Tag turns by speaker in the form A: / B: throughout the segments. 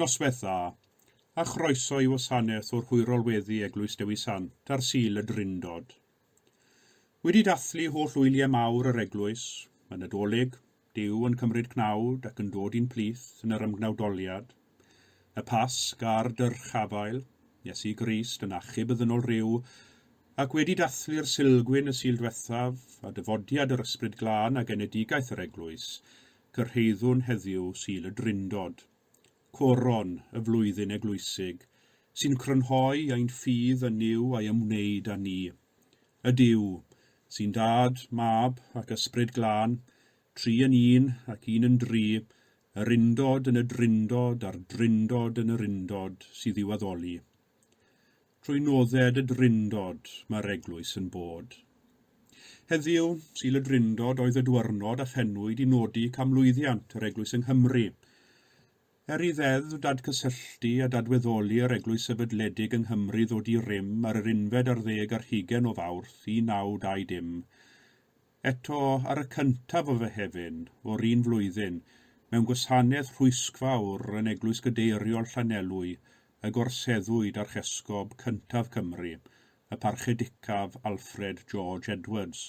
A: Noswaith dda, a chroeso I Gwasanaeth o'r Hwyrol Weddi Eglwys Dewi Sant ar Sul y Drindod. Wedi dathlu holl wyliau mawr yr eglwys, yn Nadolig, Duw yn cymryd cnawd ac yn dod i'n plith yn yr ymgnawdoliad. Y Pasg a'r dyrchafael, Iesu Grist yn achub iddyn nhw'r rhyw, ac wedi dathlu'r Silgwyn y Sul diwethaf a dyfodiad yr Ysbryd Glân a genedigaeth yr eglwys, cyrhaeddwn heddiw Sul y Drindod. Coron y flwyddyn eglwysig, sy'n crynhoi ein ffydd yn niw a'i ymwneud â ni. Y Duw, sy'n dad, mab ac ysbryd glân, tri yn un ac un yn dri, yr undod yn y drindod a'r drindod yn yr undod sydd i'w addoli. Trwy nodded y drindod mae'r eglwys yn bod. Heddiw, Sul y Drindod oedd y dwyrnod a phenwyd I nodi camlwyddiant yr eglwys yng Nghymru. I ddeddf dadcysylltu a dadweddoli yr eglwys sefydledig yng Nghymru ddod I rym ar yr 11 ar 20 o Fawrth 1920. Eto ar y cyntaf o Fehefin o'r un flwyddyn, mewn gwasanaeth rhwysgfawr yn eglwys gadeiriol Llanelwy, y gorseddwyd ar chesgob cyntaf Cymru, y parchedicaf Alfred George Edwards,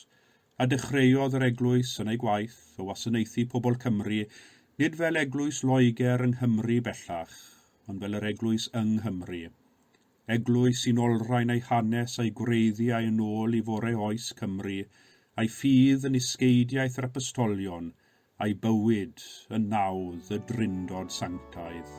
A: a dechreuodd yr eglwys yn ei gwaith o wasanaethu pobl Cymru nid fel eglwys Loegr yng Nghymru bellach, ond fel yr eglwys yng Nghymru. Eglwys sy'n olrhain ei hanes a'i gwreiddiau yn ôl I fore oes Cymru, a'i ffydd yn isgeidiaeth yr apostolion, a'i bywyd yn nawdd y drindod sanctaidd.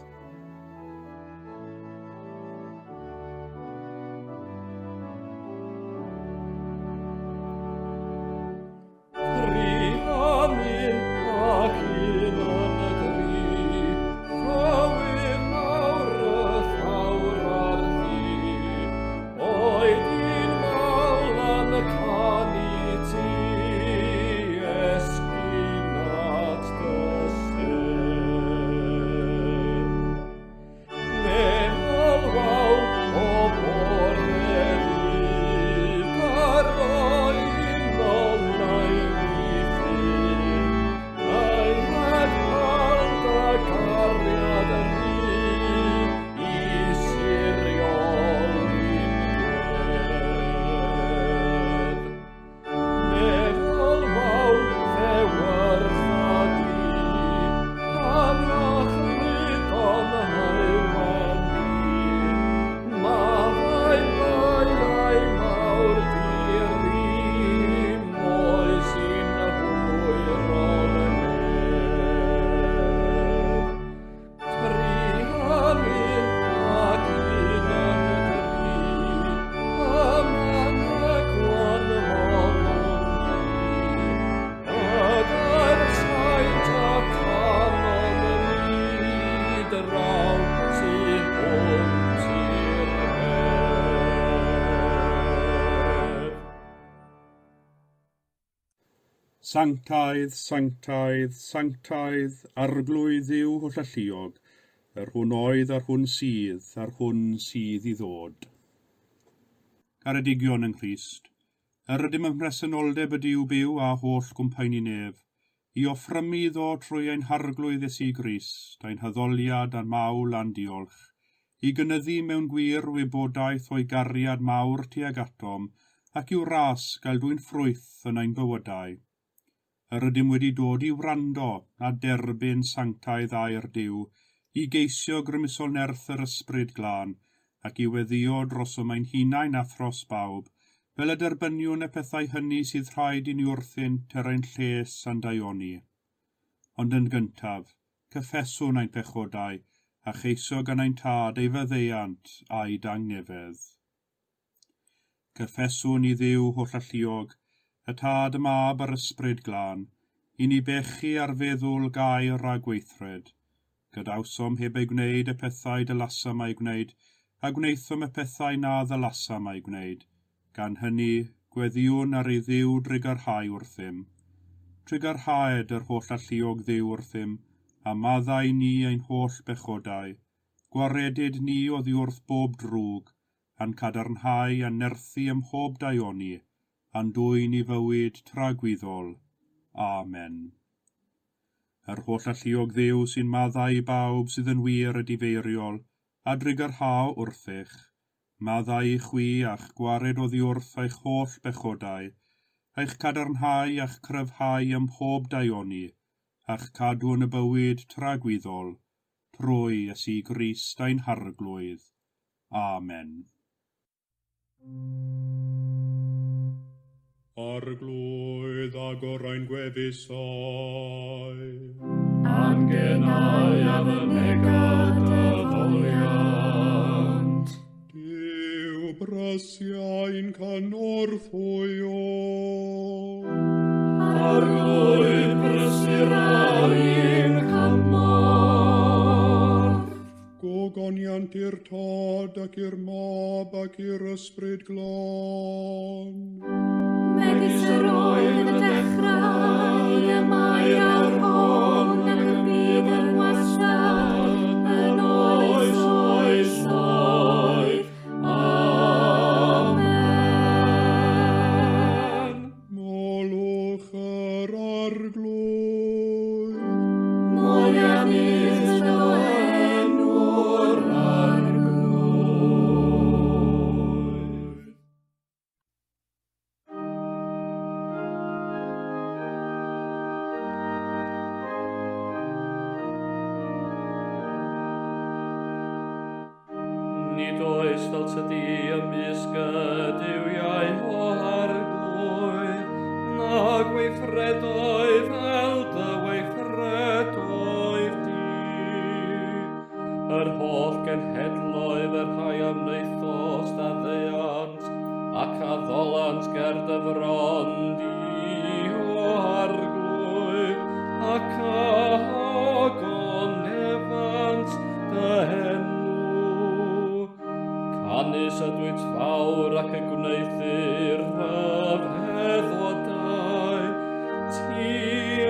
A: Sanctaidd, sanctaidd, sanctaidd, arglwydd Dduw holl alluog, yr hwn oedd ar hwn sydd I ddod. Caredigion yng Nghrist, yr ydym yn presenoldeb y Duw byw a holl gwmpaini nef, I offrymu ddo trwy ein harglwydd Iesu Grist, ein hyddoliad a'n mawl a'n diolch, I gynyddu mewn gwir wybodaeth o'i gariad mawr tuag atom, ac i'w ras gael dwi'n ffrwyth yn ein bywydau. Yr ydym wedi dod I wrando a derbyn sanctaidd a'r Duw, I geisio grymusol nerth yr ysbryd glân, ac I weddio dros mae'n hunain a thros bawb, fel y derbyniwn y pethau hynny sydd rhaid I ni wrthynt ein lles a'n daioni. Ond yn gyntaf, cyffeswn ein pechodau, a cheisio gan ein tad ei faddeuant a'i dangnefedd. Cyffeswn I Dduw holl alluog, y tad y mab ar ysbryd glân, I ni bechu ar feddwl gair a gweithred. Gadawsom heb ei gwneud y pethau dylasam ei gwneud, a gwneithom y pethau na ddylasam ei gwneud. Gan hynny, gweddiwn ar ei Dduw drigarhau wrthym. Trigarhaed yr holl alluog Dduw wrthym, a maddau ni ein holl bechodau. Gwaredid ni oddi wrth bob drwg, a'n cadarnhau a nerthu ym mhob daioni, a'n dwyn I fywyd tragwyddol. Amen. holl alluog ddew sy'n maddau i bawb sydd yn wir a difeiriol, a drigyrhau wrthych, maddau i chwi a'ch gwared oddi wrth eich holl bechodau, eich cadarnhau a'ch cryfhau ym mhob daioni, a'ch cadw yn y bywyd tragwyddol, trwy Iesu Grist ein harglwydd. Amen. Arglwydd a gorau'n gwefusau,
B: Angenau a fy megad y ddoliant.
A: Dyw brysiau'n canorthwyo,
B: Arglwydd brysur ein cymorth.
A: gogoniant i'r tod ac i'r mab ac i'r ysbryd glon.
B: Megis yr oedd y dechrau y mae ar hon ac y bydd yn wastad yn oes oes oes. Amen.
A: Molwch yr arglwydd,
B: Molian is o enw'r arglwydd. Nid oes fel tydi ymysg y duwiau o arglwydd, na gweithredoedd fel dy weithredoedd di. Yr holl genhedloedd yr rhai am wneithos da ddeiant, ac addolans ger dyfron di o arglwydd, ac agon efans dy henw. Canys ydwyt fawr ac y gwneithir rhyfeddodau, ti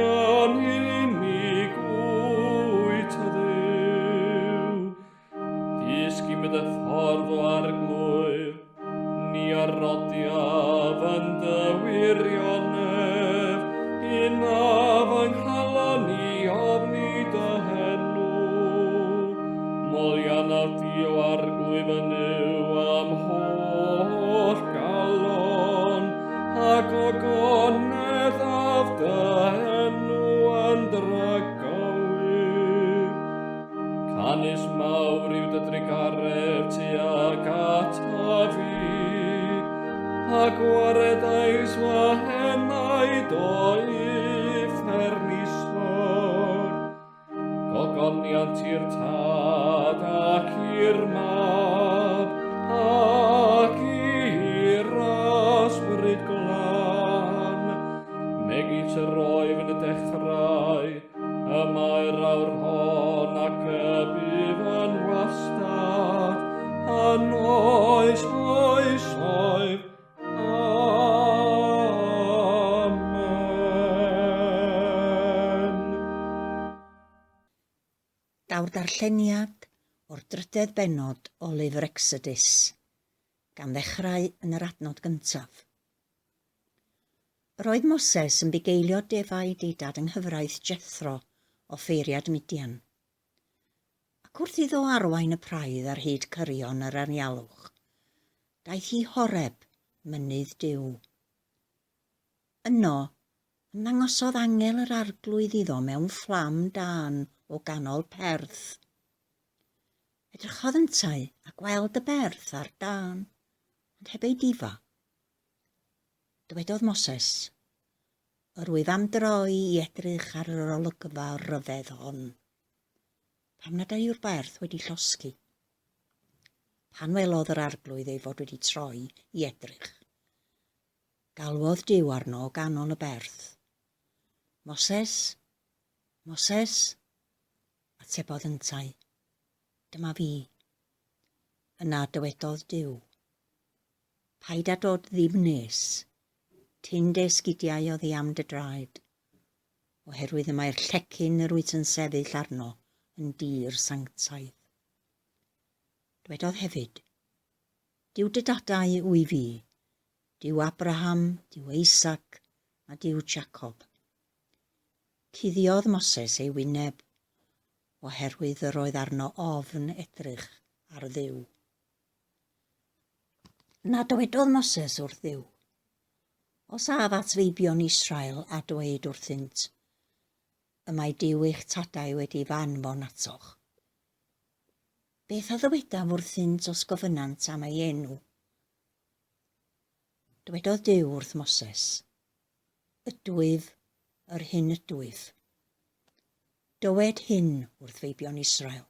B: yn unig wyt o Dduw. Disgymyd y ffordd o arglwydd, ni arodiaf yn dy wirionef, unaf yng nghalon ni ofni dy henw. Molian a di o arglwydd yn yw am holl galon, ac ogonedd af dy henw yn dragowydd. Canys mawr yw dy drigaref tuag ata fi, a gwaredais wahenau do uffernusor. Gogoniant i'r tad ac i'r mab, ac i'r ysbryd glan. Megis yr oedd yn y dechrau, y mae'r awr hon ac y bydd yn wastad, yn oes oes oes. Amen.
C: Daw'r darlleniad o'r 3 bennod o lyfr Exodus, gan ddechrau yn yr adnod gyntaf. Yr oedd Moses yn bugeilio defaid ei dad yng nghyfraith Jethro o ffeiriad Midian. Ac wrth iddo arwain y praidd ar hyd cyrion yr anialwch, daeth hi Horeb, mynydd Duw. Yno, yn dangosodd angel yr arglwydd iddo mewn fflam dan o ganol perth. Edrychodd yntau a gweld y berth ar dan, ond heb ei difa. Dywedodd Moses, yr wyf am droi i edrych ar yr olygfa ryfedd hon. Pam nad yw'r berth wedi llosgi? Pan welodd yr arglwydd ei fod wedi troi i edrych, galwodd Duw arno o ganol y berth. Moses, Moses, atebodd yntau, dyma fi. Yna dywedodd Duw, paid â dod ddim nes, tyn dy esgidiau oddi am dy draed, oherwydd y mae'r llecyn yr wyt yn sefyll arno yn dir sanctaidd. Dywedodd hefyd, Duw dy dadau wy fi, Duw Abraham, Duw Isaac a Duw Jacob. Cuddiodd Moses ei wyneb, oherwydd yr oedd arno ofn edrych ar Dduw. Na dywedodd Moses wrth Dduw, os a ddatfeibion Israel a dweud wrthynt, y mae Duw eich tadau wedi fanfon atoch. Beth a ddywedaf wrthynt os gofynant am ei enw? Dywedodd Duw wrth Moses, ydwyf yr hyn ydwyf. Dywed hyn wrth feibion Israel,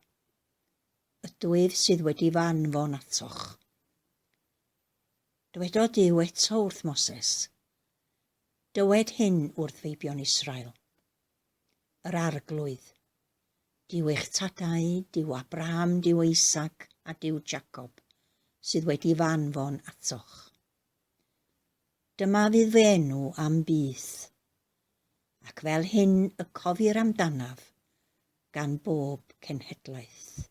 C: ydwyf sydd wedi fanfon atoch. Dywedodd Duw eto wrth Moses, dywed hyn wrth feibion Israel. Yr arglwydd, Duw eich tadau, Duw Abraham, Duw Isaac a Duw Jacob, sydd wedi fanfon atoch. Dyma fydd fy enw am byth, ac fel hyn y cofir amdanaf gan bob cenhedlaeth.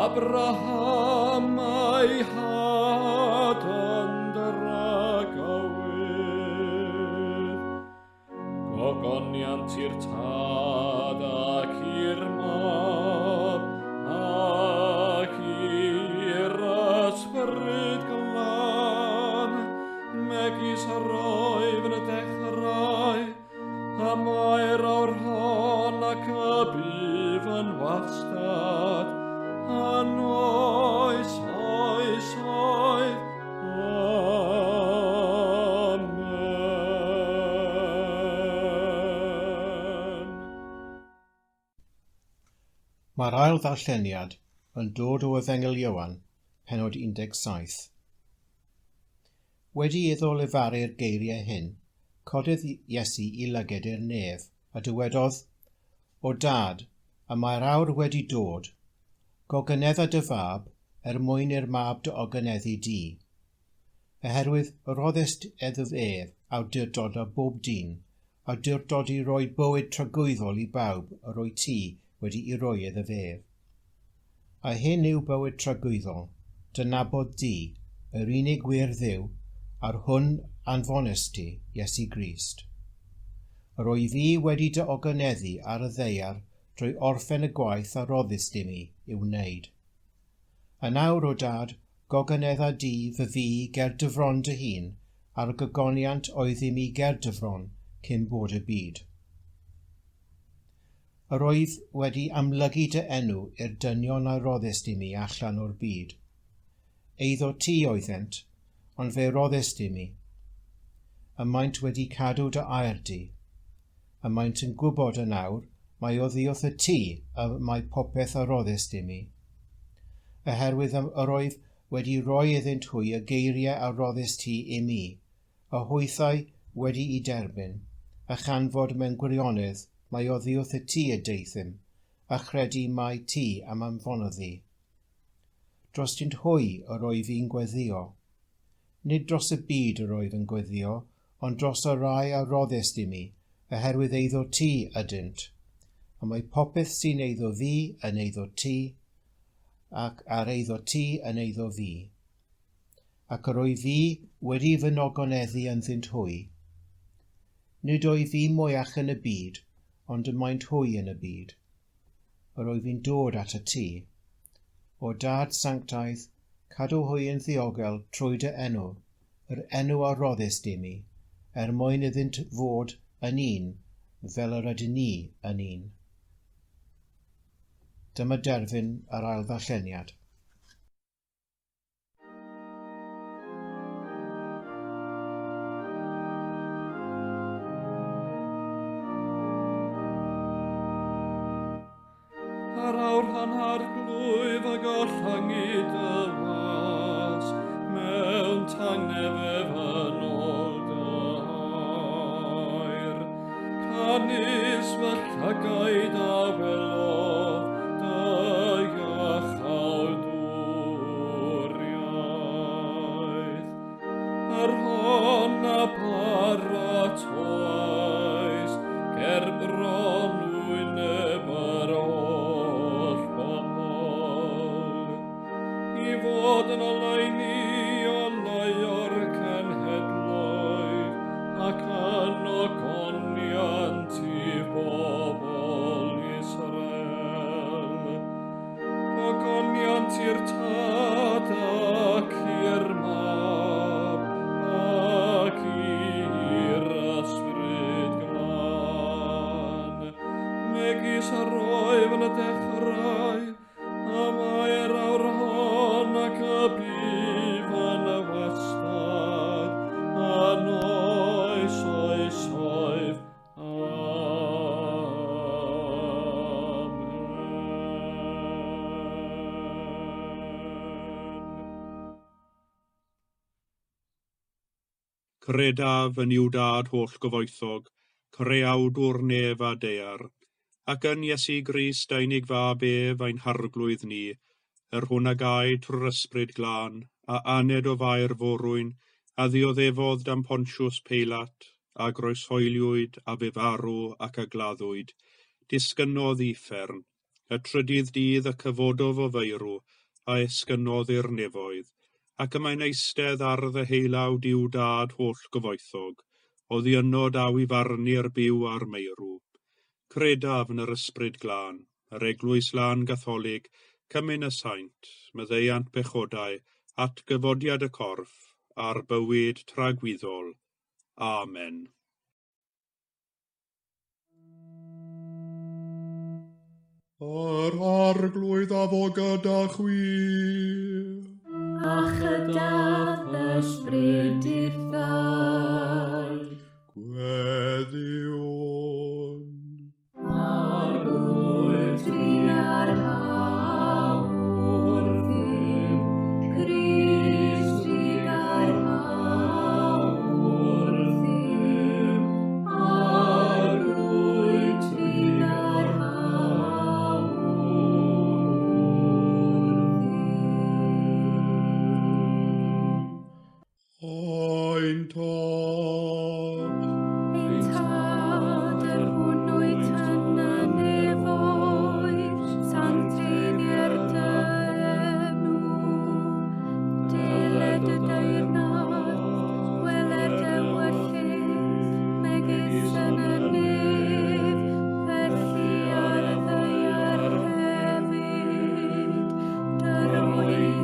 D: Abraham a'i had yn dragowydd, gogoniant i'r tad ac i'r mab, ac i'r ysbryd glan, megis roedd yn y dechrau, a mae'r awr hon ac y bydd yn wastad, yn oes, oes, oes, amen.
E: Mae'r ail ddarlleniad yn dod o Efengyl Ioan, pennod 17. Wedi iddo lefaru'r geiriau hyn, codydd Iesu I lyged i'r nef, a dywedodd, O Dad, a mae'r awr wedi dod, goganedda dy fab mwyn i'r mab dy oganeddu di. Oherwydd roddest eddyf ef awdurdod a bob dyn, awdurdod I roi bywyd tragwyddol I bawb yr o'i ti wedi I roi eddyf ef. A hyn yw bywyd tragwyddol, dy nabod di, yr unig wir Dduw, a'r hwn anfonest ti, Iesu Grist. Yr o'i fi wedi dy oganeddu ar y ddeiar drwy orffen y gwaith a roddus dim I i'w wneud. A nawr o dad, goganedda di fy fi ger dyfron dy hun, a'r gogoniant oedd i mi ger dyfron cyn bod y byd. Yr oedd wedi amlygu dy enw i'r dynion a roddest i mi allan o'r byd. Eiddo ti oeddent, ond fe roddest i mi. Y maent wedi cadw dy air di. Y maent yn gwybod y nawr mae o ddiwth y ti a mae popeth a roddest i mi. Oherwydd yr oedd wedi rhoi iddynt hwy y geiriau a roddest ti i mi, y hwythau wedi i derbyn, a chanfod mewn gwirionedd mae o ddiwth y ti y deithym, a chredu mai ti am anfonodd i. Dros dynt hwy yr oedd fi'n gweddio. Nid dros y byd yr oedd yn gweddio, ond dros y rai a roddest i mi, oherwydd eiddo ti ydynt. A mae popeth sy'n eiddo fi yn eiddo ti, ac ar eiddo ti yn eiddo fi. Ac yr oedd fi wedi fy nogoneddu yn ddynt hwy. Nid oedd fi mwyach yn y byd, ond y maent hwy yn y byd. Yr oedd fi'n dod at y ti. O dad sanctaidd, cadw hwy yn ddiogel trwy dy enw, yr enw a roddest i mi, mwyn iddynt fod yn un, fel yr ydyn ni yn un. Dyma derfyn yr ail ddarlleniad.
D: Ar awr hannar glwyf a gorllangu dy was, mewn tangnefedd yn ôl dair. Canis fy llagaid a welodd, dy iachawd dwriaeth. Yr hon a paratoes, ger bron wyneb yr I fod yn oleini o leio'r cenhedloedd, ac yn ogoniant I bobl Israel. Ogoniant i'r tad ac i'r mab, ac i'r ysbryd glân. Megis yr oedd yn y dechrau, a mae'r awr hon ac y bydd yn y wastad, a'n oes oedd. Amen.
A: Credaf yn i'w dad holl gyfoethog, creawdwr nef a dear, ac yn Iesu Grist a unig fab ef ein harglwydd ni, yr hwn a gai trwy'r ysbryd glân, a aned o fair forwyn, a ddioddefodd dan Pontiws Peilat, a groeshoeliwyd a fe farw ac a gladdwyd, disgynnodd uffern, y trydydd dydd y cyfododd o feirw, a esgynnodd i'r nefoedd, ac yma'n eistedd ar ddy heilawd i'w dad holl gyfoethog, o ddiynod a wifarnu'r byw a'r meirw. Credaf yn yr ysbryd glân, yr eglwys lân gatholig, cymyn y saint, meddeiant pechodau, at gyfodiad y corff, a'r bywyd tragwyddol. Amen.
D: Yr arglwydd a fo gyda chwi.
B: A chydaf ysbryd i'r ddau.
D: Gweddiwn.
B: Arglwydd ti ar hawr ddiw, Crist ti ar hawr ddiw. Arglwydd ti ar hawr ddiw.
D: Ein tad.
B: Ein tad yr hwnnwyd yn y nefoedd, sancteiddio'r dy enw. Diled y deyrnod, weled y werthydd, megis yn y nef, fethu ar y ddeiar hefyd. Dy roedd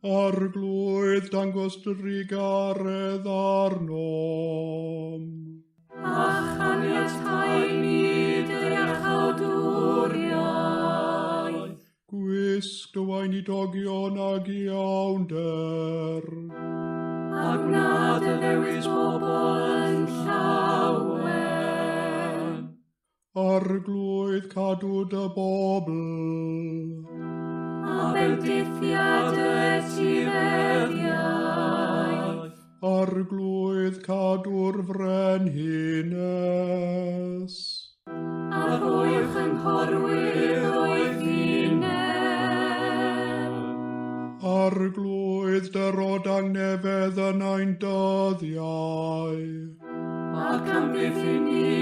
D: Arglwydd dangos drigaredd arnom.
B: A chaniatáu ni dy achawdwriaeth.
D: Gwisg dy weinidogion ag iawnder.
B: A gnad y ddewis bobl yn llawen.
D: Arglwydd cadw dy bobl.
B: A bendithiad y etifeddiaeth.
D: Arglwydd cadw'r frenhines.
B: A rwy'r chynghorwydd o'i ddinek.
D: Arglwydd dy rodangnefedd yn ein dyddiau.
B: Ac amddiffyn ni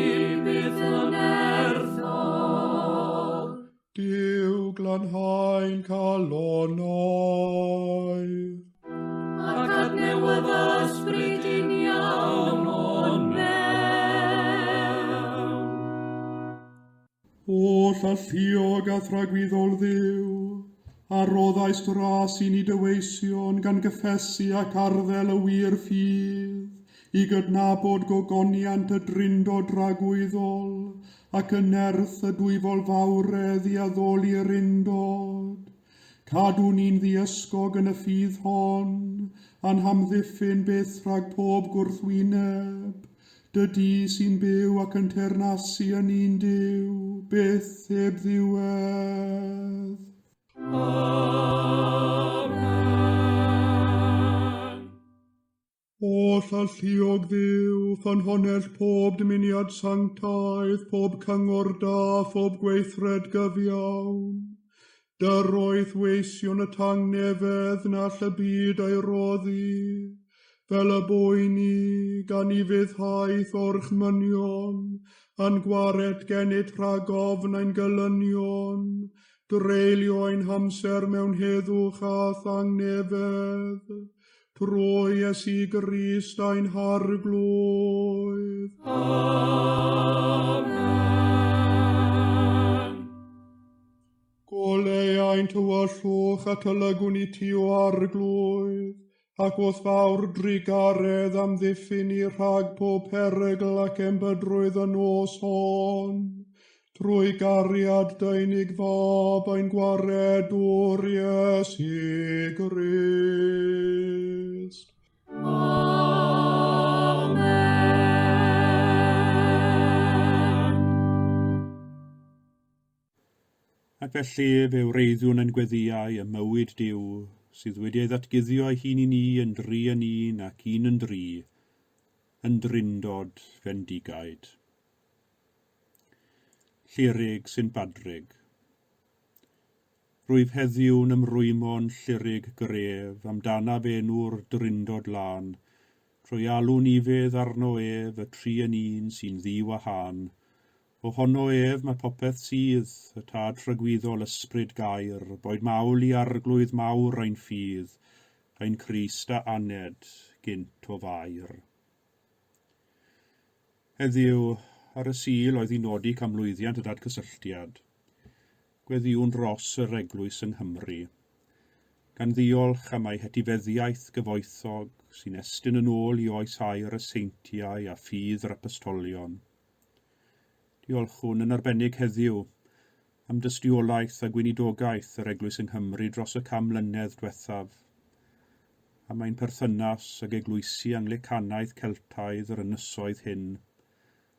B: bydd yn erthol.
D: Dyw glanhau'n calonau.
B: Ac adnewodd ysbryd yn iawn o'n mewn.
D: O llalluog a thragwyddol ddiw, a roddais dras i ni dyweision gan gyffesu ac arddel y wir ffydd, i gydnabod gogoniant y drindod ragwyddol, ac yn nerth y dwyfol fawredd i addoli'r undod. Cadw ni'n ddiysgog yn y ffydd hon, a'n hamddiffyn byth rhag pob gwrthwyneb, dy di sy'n byw ac yn teyrnasu yn un Duw, byth heb ddiwedd.
B: Amen.
D: O llalluog ddiw, ffynhonell pob dymuniad sanctaidd, pob cyngor da, pob gweithred gyfiawn. Dyroedd weision y tangnefedd na all y byd ei roddi, fel y boeni gan i fyddhaeth o'r chmynion, a'n gwared gennyt rhag ofn ein gylynion, dreulio ein hamser mewn heddwch a thangnefedd, trwy Iesu Grist ein harglwydd.
B: Amen.
D: Goleau'n tywyllwch a tylygwn i ti o arglwydd, ac wrth fawr drigaredd am ddiffyn i rhag pob perygl ac embydrwydd y nos hon, trwy gariad deunig fab ein gwaredwr Iesu Grist.
A: Ac felly fe wreiddiwn yn gweddiau y mywyd Duw, sydd wedi ei ddatguddio ei hun i ni yn dri yn un ac un yn dri, yn drindod fendigaid. Llirig sy'n badrig. Rwyf heddiw'n ymrwymo'n llirig gref amdanaf enw'r drindod lan, trwy alw nifedd arno ef y tri yn un sy'n ddiwahân. Ohono ef mae popeth sydd, y tad rhagwyddol ysbryd gair, boed mawl i arglwydd mawr ein ffydd, ein Crist a aned gynt o fair. Heddiw, ar y Sul oedd i nodi camlwyddiant y dadgysylltiad. Gweddiwn dros yr eglwys yng Nghymru, gan ddiolch am ei hetifeddiaeth gyfoethog sy'n estyn yn ôl i oesau'r y seintiau a ffydd yr apostolion. Diolchwn yn arbennig heddiw am dystiolaeth a gweinidogaeth yr eglwys yng Nghymru dros y 100 mlynedd diwethaf, am ein perthynas ag eglwysi Anglicanaidd Celtaidd yr ynysoedd hyn,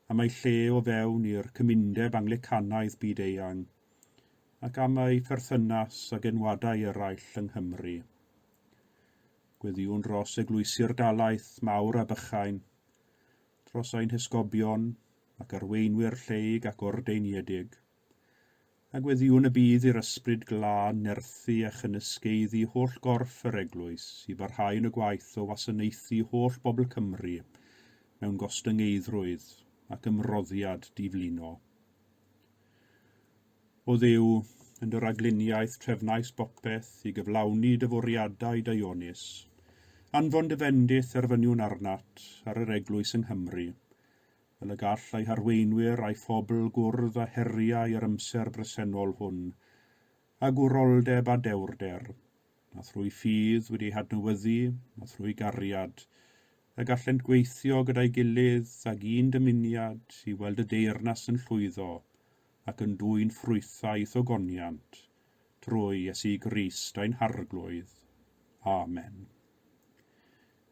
A: am ei lle o fewn i'r cymundeb Anglicanaidd byd-eang, ac am ei perthynas ag enwadau eraill yng Nghymru. Gweddiwn dros eglwysi'r dalaeth mawr a bychain, dros ein hysgobion ac arweinwyr lleug ac ordeiniedig, a gweddiwn y bydd i'r ysbryd glân nerthu a chynysgeiddi holl gorff yr eglwys i barhau yn y gwaith o wasanaethu holl bobl Cymru mewn gostyngeidrwydd ac ymroddiad diflino. O Dduw, yn dy ragluniaeth trefnais bopeth i gyflawni dyfwriadau Dionis, anfon dyfendith erfyniwn arnat ar yr eglwys yng Nghymru, fel y gall ei harweinwyr a'i phobl gwrdd a heriau yr amser bresennol hwn, a gwroldeb a dewrder, a thrwy ffydd wedi hadnewyddu, a thrwy gariad, y gallent gweithio gyda'i gilydd ag un dymuniad i weld y deyrnas yn llwyddo ac yn dwyn ffrwythau ddogoniant, trwy Iesu Grist ein harglwydd. Amen.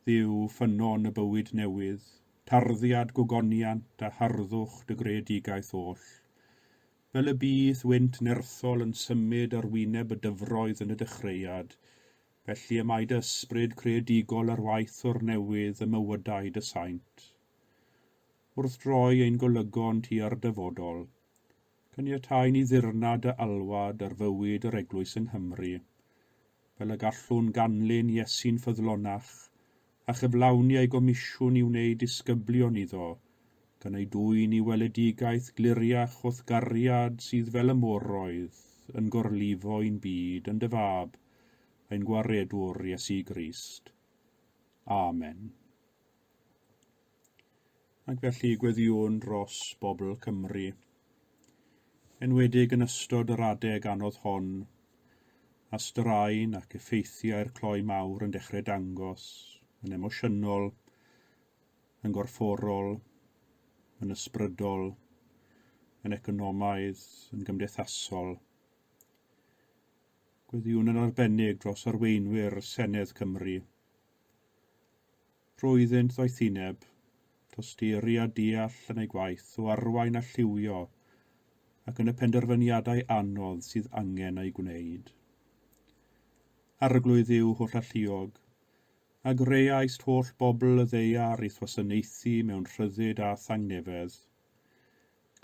A: Dduw ffynnon y bywyd newydd, tarddiad gogoniant a harddwch dy greadigaeth oll. Fel y bydd wynt nerthol yn symud ar wyneb y dyfroedd yn y dechreuad, felly y mae dy ysbryd creadigol ar waith o'r newydd y mywydau dy saint. Wrth droi ein golygon ti ar dyfodol, caniatáu ni ddirnad y alwad ar fywyd yr eglwys yng Nghymru, fel y gallwn ganlyn Iesu'n ffyddlonach, a chyflawni ei gomisiwn i wneud disgyblion iddo, gan ei dwyn i weledigaeth gliriach o'th gariad sydd fel y moroedd yn gorlifo ein byd yn dy fab, ein gwaredwr Iesu Grist. Amen. Ac felly gweddiwn dros bobl Cymru, enwedig yn ystod yr adeg anodd hon, a straen ac effeithiau'r cloi mawr yn dechrau dangos, yn emosiynol, yn gorfforol, yn ysbrydol, yn economaidd, yn gymdeithasol. Gweddiwn yn arbennig dros arweinwyr Senedd Cymru. Rwyddent ddoethineb, tosturi a deall yn ei gwaith o arwain a lliwio ac yn y penderfyniadau anodd sydd angen ei gwneud. Arglwydd yw holl alluog, a greaist holl bobl y ddeiar i ddwasanaethu mewn rhyddid a thangnefedd.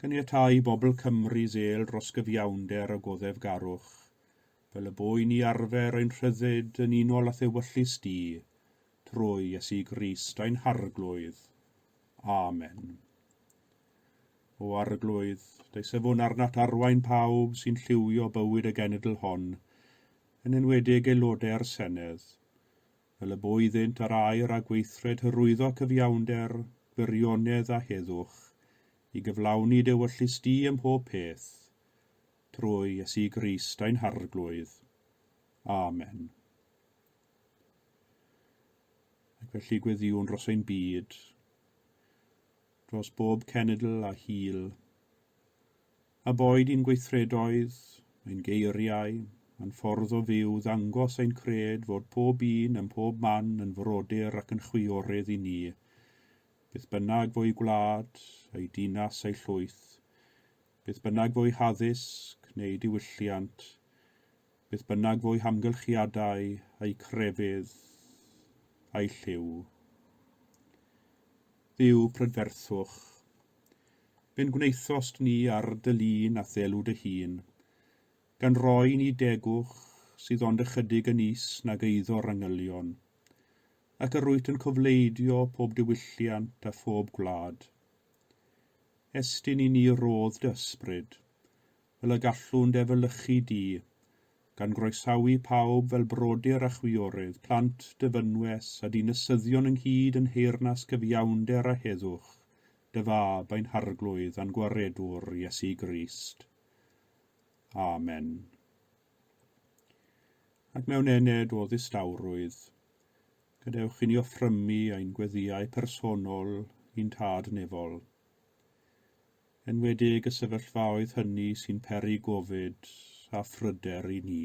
A: Caniatáu bobl Cymru zel dros gyfiawnder a goddef garwch, fel y bwyn i arfer ein rhyddid yn unol a ddewyllus di, trwy Iesu Grist ein harglwydd. Amen. O arglwydd, dei sefwn arnat arwain pawb sy'n lliwio bywyd y genedl hon, yn enwedig aelodau'r Senedd, fel y bwydynt ar air a gweithred hyrwyddo cyfiawnder, gwirionedd a heddwch, i gyflawni dewyllus di ym mhob peth, trwy Iesu Grist ein harglwydd. Amen. Ac felly gweddiwn dros ein byd, dros bob cenedl a hil, a boed i'n gweithredoedd, ein geiriau, yn ffordd o fyw ddangos ein cred fod pob un yn pob man yn frodyr ac yn chwiorydd i ni, bydd bynnag fwy gwlad, ei dinas ei llwyth, bydd bynnag fwy haddysg neu diwylliant, bydd bynnag fwy hamgylchiadau, ei crefydd, ei lliw. Dduw prydferthwch, bu'n gwneithost ni ar dy lun a ddelw dy hun, gan roi ni degwch sydd ond ychydig yn is nag eiddo rangylion, ac yrwyt yn cofleidio pob diwylliant a phob gwlad. Estyn i ni rodd dy ysbryd, fel y gallwn defelychu di, gan groesawu pawb fel brodyr a chwiorydd, plant dyfynwes a dinasyddion ynghyd yn heyrnas cyfiawnder a heddwch, dy fab ein harglwydd a'n gwaredwr Iesu Grist. Amen. Ac mewn ened o ddistawrwydd, gadewch i ni offrymu ein gweddiau personol i'n tad nefol. Enwedig y sefyllfaoedd hynny sy'n peri gofid a phryder i ni.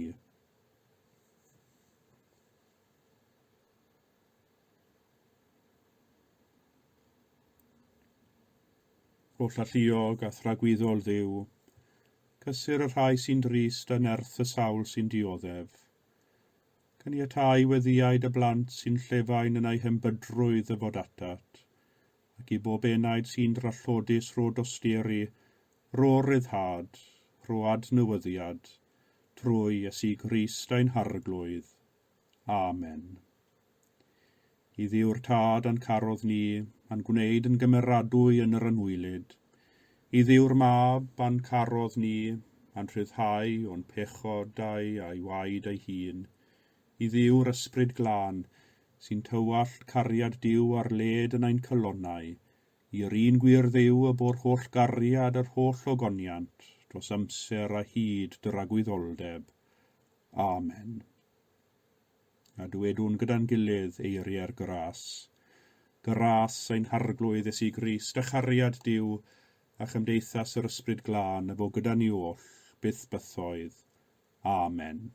A: Holl alluog a thragwyddol Dduw, cysur y rhai sy'n drist a nerth y sawl sy'n dioddef. Caniatáu weddiau dy blant sy'n llefain yn ei hembydrwydd y fod atat, ac i bob enaid sy'n drallodus ro dosteri, ro ryddhad, ro adnewyddiad, trwy Iesu Grist ein harglwydd. Amen. I Dduw'r tad a'n carodd ni, a'n gwneud yn gymeradwy yn yr anwylid, i Dduw'r mab a'n carodd ni, a'n rhyddhau o'n pechodau a'i waed ei hun, i Dduw'r ysbryd glân, sy'n tywallt cariad Duw ar led yn ein cylonau, i'r un gwir Dduw y bo'r holl gariad a'r holl ogoniant, dros amser a hyd dy ragwyddoldeb. Amen. a dywedwn gyda'n gilydd eiriau'r gras. Gras ein harglwydd Iesu Grist, a chariad Duw, a chymdeithas yr ysbryd glân, a fo gyda ni oll, byth bythoedd. Amen.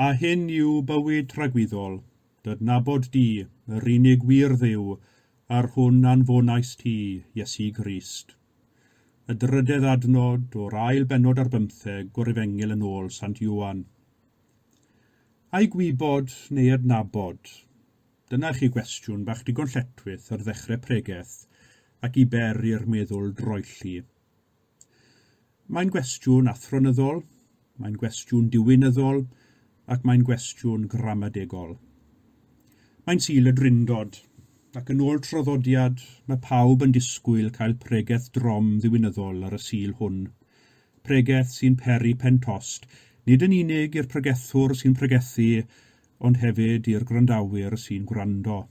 A: A hyn yw bywyd rhagwyddol, dydnabod di, yr unig wir Dduw, a'r hwn anfonais ti, Iesu Grist. Y drydedd adnod o'r ail bennod ar 15 o'r Efengil yn ôl Sant Iwan. A'i gwybod neu adnabod? Dyna chi gwestiwn bach digon lletwyth ar ddechrau pregaeth ac i ber i'r meddwl droelli. Mae'n gwestiwn athronyddol, mae'n gwestiwn diwynyddol, ac mae'n gwestiwn gramadegol. Mae'n Sul y Drindod, ac yn ôl traddodiad mae pawb yn disgwyl cael pregaeth drom ddiwynyddol ar y Sul hwn. Pregaeth sy'n peri pen tost, nid yn unig i'r pregethwr sy'n pregethu, ond hefyd i'r gwrandawyr sy'n gwrando.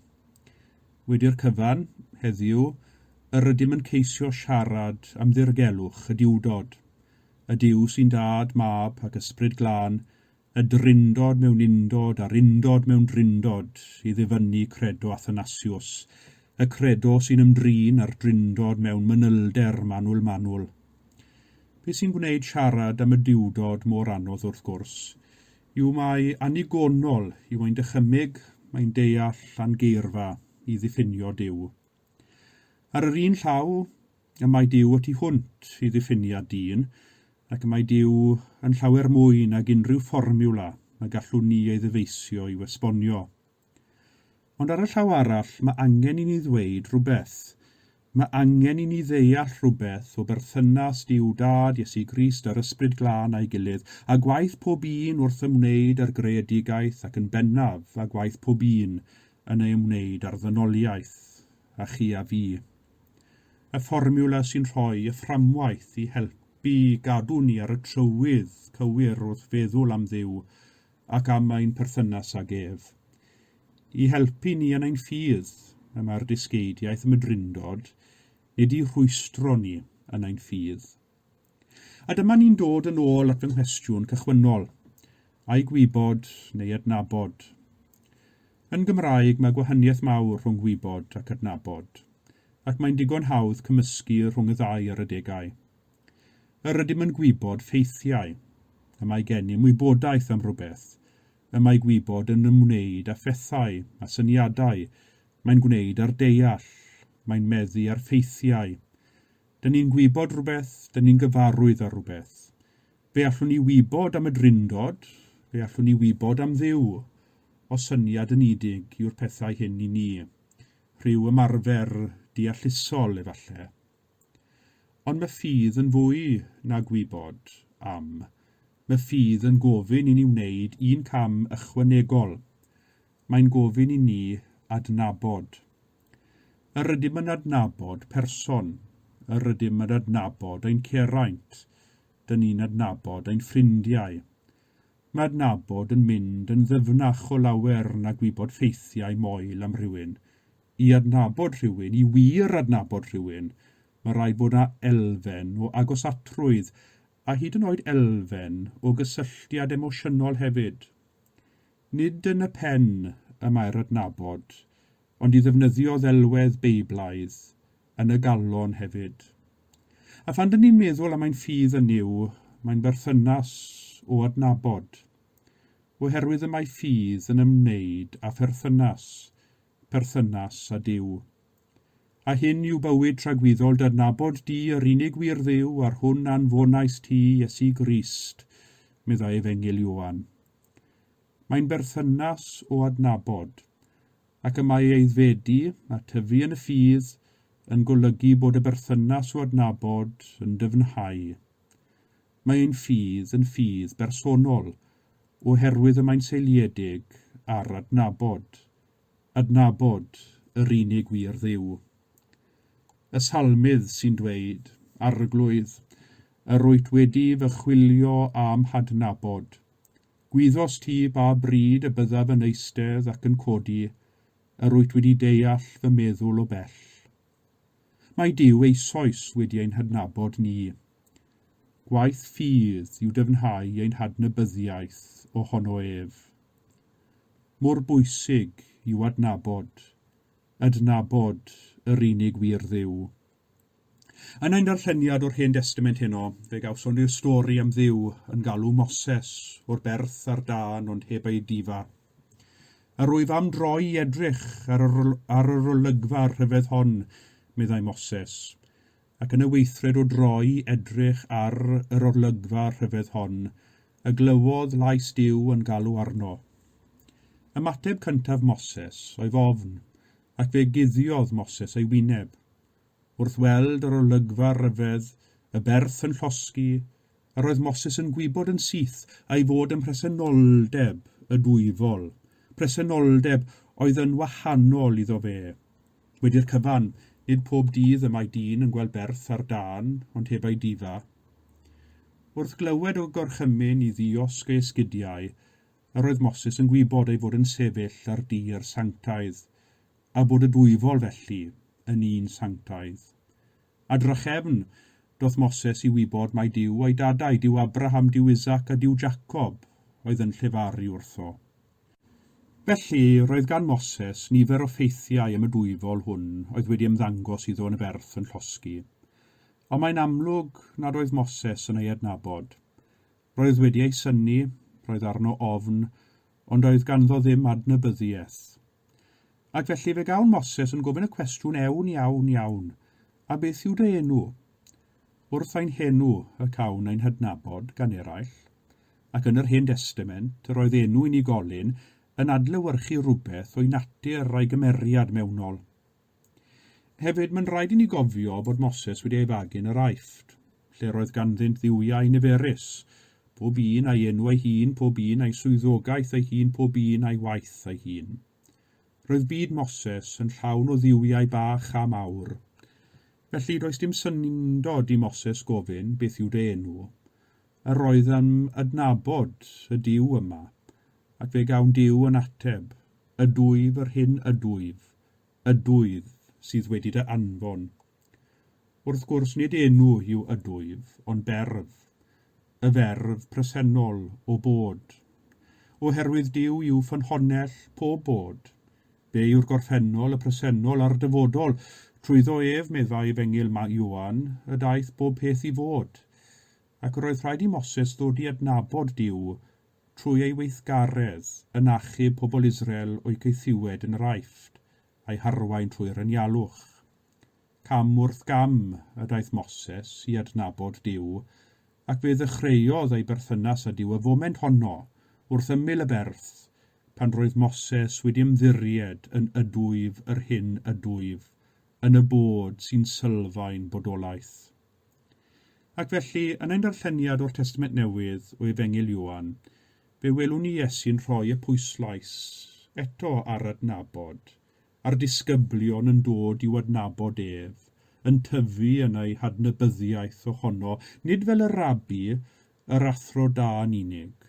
A: Wedi'r cyfan, heddiw, yr ydym yn ceisio siarad am ddirgelwch y diwdod. Y Duw sy'n dad, mab ac ysbryd glân, y drindod mewn undod a'r undod mewn drindod i ddifynnu credo Athanasius, y credo sy'n ymdrin ar drindod mewn manylder manwl. Be sy'n gwneud siarad am y diwdod mor anodd wrth gwrs, yw mae anigonol yw ein dychymyg, mae'n deall a'n geirfa i ddiffinio Duw. Ar yr un llaw, y mae Duw at ei hwnt i ddiffiniad dyn, ac mae Duw yn llawer mwy nag unrhyw fformiwla y gallwn ni ei ddyfeisio i'w esbonio. Ond ar y llaw arall, mae angen i ni ddweud rhywbeth. Mae angen i ni ddeall rhywbeth o berthynas Duw Dad Iesu Grist a'r ysbryd glân a'i gilydd, a gwaith pob un wrth ymwneud â'r greadigaeth ac yn bennaf a gwaith pob un yn ei ymwneud â'r ddynoliaeth, a chi a fi. Y fformiwla sy'n rhoi y fframwaith i helpu gadw ni ar y trywydd cywir wrth feddwl am Dduw ac am ein perthynas ag ef. I helpu ni yn ein ffydd, mae'r disgeidiaeth y Drindod, nid i rhwystro ni yn ein ffydd. A dyma ni'n dod yn ôl at fy nghwestiwn cychwynnol, a'i gwybod neu adnabod. Yn Gymraeg mae gwahaniaeth mawr rhwng gwybod ac adnabod, ac mae'n digon hawdd cymysgu rhwng y ddau ar y degau. Yr ydym yn gwybod ffeithiau, y mae gennym wybodaeth am rhywbeth, y mae gwybod yn ymwneud â phethau a syniadau, mae'n gwneud ar deall, mae'n meddu ar ffeithiau. Dyn ni'n gwybod rhywbeth, dyn ni'n gyfarwydd ar rhywbeth. Be allwn ni wybod am y Drindod, fe allwn ni wybod am ddiw, o syniad yn udig yw'r pethau hyn i ni, rhyw ymarfer deallusol efallai. Ond mae ffydd yn fwy na gwybod am. Mae ffydd yn gofyn i ni wneud un cam ychwanegol. Mae'n gofyn i ni adnabod. Yr ydym yn adnabod person. Yr ydym yn adnabod ein ceraint. Dyn ni'n adnabod ein ffrindiau. Mae adnabod yn mynd yn ddyfnach o lawer na gwybod ffeithiau moel am rhywun. I adnabod rhywun, i wir adnabod rhywun, mae rhaid bod yna elfen o agosatrwydd a hyd yn oed elfen o gysylltiad emosiynol hefyd. Nid yn y pen y mae'r adnabod, ond i ddefnyddio ddelwedd beiblaidd yn y galon hefyd. A phan dyn ni'n meddwl am ein ffydd yn yw, mae'n berthynas o adnabod, oherwydd y mae ffydd yn ymwneud â perthynas a Duw. A hyn yw bywyd tragwyddol adnabod di yr unig wir Dduw ar hwn anfonais ti Iesu Grist, meddai Efengil Ioan. Mae'n berthynas o adnabod, ac y mae eiddfedu a tyfu yn y ffydd yn golygu bod y berthynas o adnabod yn dyfnhau. Mae'n ffydd yn ffydd bersonol, oherwydd y mae'n seiliedig ar adnabod. Adnabod yr unig wir Dduw. Y salmydd sy'n dweud, arglwydd, yr wyt wedi fy chwilio am hadnabod. Gwyddos ti ba bryd y byddaf yn eistedd ac yn codi, yr wyt wedi deall fy meddwl o bell. Mae Duw eisoes wedi ein hadnabod ni. Gwaith ffydd yw dyfnhau ein hadnabyddiaeth ohono ef. Mor bwysig yw adnabod yr unig wir Dduw. Yn ein darlleniad o'r Hen Testament heno, fe gawson ni'r stori am Dduw yn galw Moses o'r berth ar dân ond heb ei difa. A rwyf am droi i edrych ar yr olygfa rhyfedd hon, meddai Moses, ac yn y weithred o droi edrych ar yr olygfa rhyfedd hon, y glywodd lais Duw yn galw arno. Ymateb cyntaf Moses oedd ofn, ac fe guddiodd Moses ei wyneb. Wrth weld yr olygfa ryfedd, y berth yn llosgi, a roedd Moses yn gwybod yn syth ei fod yn presenoldeb y dwyfol, presenoldeb oedd yn wahanol iddo fe. Wedi'r cyfan, nid pob dydd y mae dyn yn gweld berth ar dân, ond heb ei difa. Wrth glywed o gorchymyn i ddiosg ei esgidiau, a roedd Moses yn gwybod ei fod yn sefyll ar dir sanctaidd, a bod y dwyfol felly yn un sanctaidd. A drachefn, doth Moses i wybod mae Duw a'i dadau, Duw Abraham, Duw Isaac a Duw Jacob, oedd yn llefaru wrtho. Felly, roedd gan Moses nifer o ffeithiau am y dwyfol hwn oedd wedi ymddangos iddo yn y berth yn llosgi. Ond mae'n amlwg nad oedd Moses yn ei adnabod. Roedd wedi ei synnu, roedd arno ofn, ond oedd ganddo ddim adnabyddiaeth. Ac felly fe gawn Moses yn gofyn y cwestiwn iawn, a beth yw dy enw? Wrth ein henw y cawn ein hadnabod gan eraill, ac yn yr Hen Testament yr oedd enw unigolyn yn adlewyrchu rhywbeth o'i natur a'i gymeriad mewnol. Hefyd mae'n rhaid i ni gofio bod Moses wedi ei fagu'n yr Aifft, lle roedd ganddynt dduwiau niferus, pob un a'i enw ei hun, pob un a'i swyddogaeth ei hun, pob un a'i waith ei hun. Roedd byd Moses yn llawn o dduwiau bach a mawr. Felly does dim syndod i Moses gofyn beth yw dy enw. Yr roedd yn adnabod y Duw yma, ac fe gawn Duw yn ateb, ydwyf yr hyn ydwyf sydd wedi dy anfon. Wrth gwrs nid enw yw ydwyf, ond berf, y ferf presennol o bod. Oherwydd Duw yw ffynhonnell pob bod. Be yw'r gorffennol, y presennol a'r dyfodol, trwyddo ef meddai Efengil Ioan, y daeth bob peth i fod. Ac roedd rhaid i Moses ddod i adnabod Duw trwy ei weithgaredd yn achub pobl Israel o'i ceithiwed yn yr Aifft, a'i harwain trwy'r anialwch. Cam wrth gam y daeth Moses i adnabod Duw, ac fe ddechreuodd ei berthynas â Duw y foment honno, wrth ymyl y berth, pan roedd Moses wedi ymddiried yn ydwyf yr hyn ydwyf, yn y bod sy'n sylfaen bodolaeth. Ac felly, yn ein darlleniad o'r Testament Newydd o Efengyl Ioan, fe welwn ni Iesu'n rhoi y pwyslais eto ar adnabod, a'r disgyblion yn dod i'w adnabod ef, yn tyfu yn ei hadnabyddiaeth ohono, nid fel y rabi, yr athro da yn unig,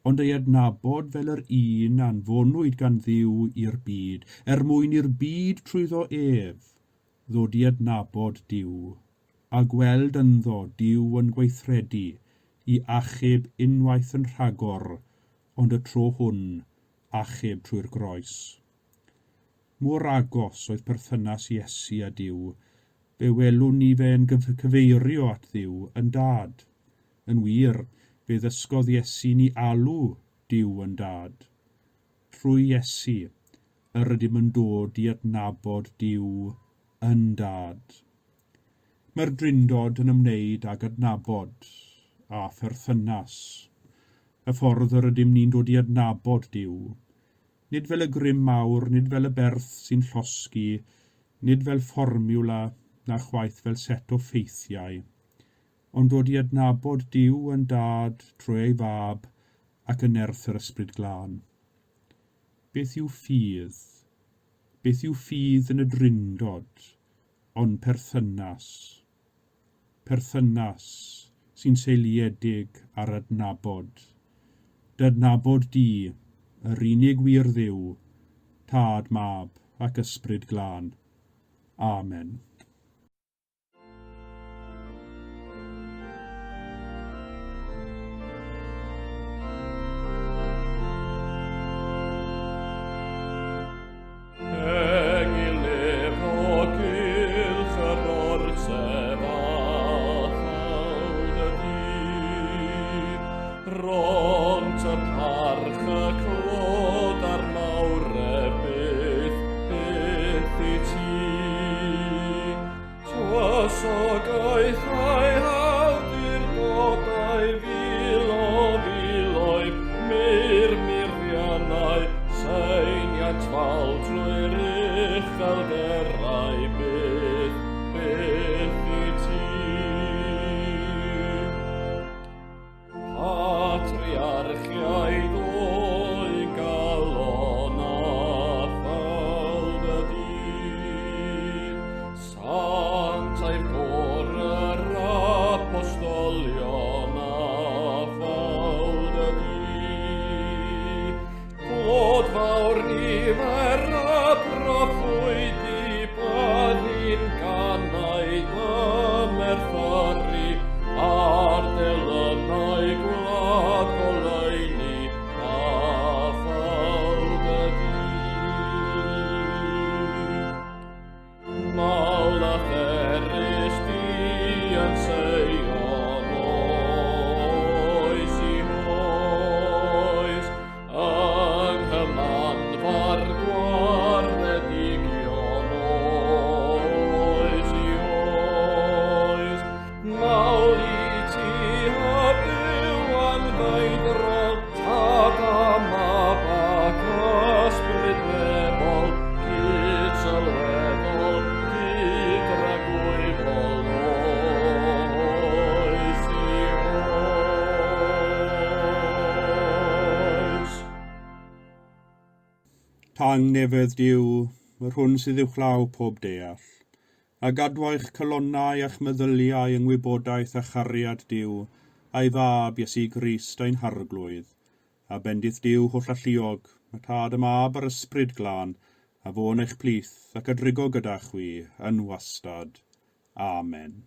A: ond ei adnabod fel yr un anfonwyd gan Dduw i'r byd, mwyn i'r byd trwyddo ef, ddod i adnabod Duw, a gweld ynddo Duw yn gweithredu i achub unwaith yn rhagor, ond y tro hwn achub trwy'r groes. Mor agos oedd perthynas Iesu a Duw, fe welwn ni fe'n cyfeirio at Dduw yn dad. Yn wir, fe ddysgodd Iesu ni alw Duw yn dad. Trwy Iesu, yr ydym yn dod i adnabod Duw yn dad. Mae'r Drindod yn ymwneud ag adnabod a pherthynas. Y ffordd yr ydym ni'n dod i adnabod Duw. Nid fel y grym mawr, nid fel y berth sy'n llosgi, nid fel fformiwla na chwaith fel set o ffeithiau, ond dod i adnabod Duw yn dad trwy ei fab ac yn nerth yr ysbryd glân. Beth yw ffydd? Beth yw ffydd yn y Drindod, ond perthynas? Perthynas sy'n seiliedig ar adnabod. D'adnabod di, yr unig wir Dduw, Tad, Mab ac Ysbryd Glân. Amen. Tang nefedd Duw, yr hwn sydd uwchlaw pob deall, a gadwai'ch colonnau a'ch meddyliau yng ngwybodaeth a chariad Duw, a'i fab Iesu Grist ein harglwydd, a bendith Duw holl alluog, y Tad, y Mab a'r Ysbryd Glân, a fo'n eich plith ac adrigo gyda chwi yn wastad. Amen.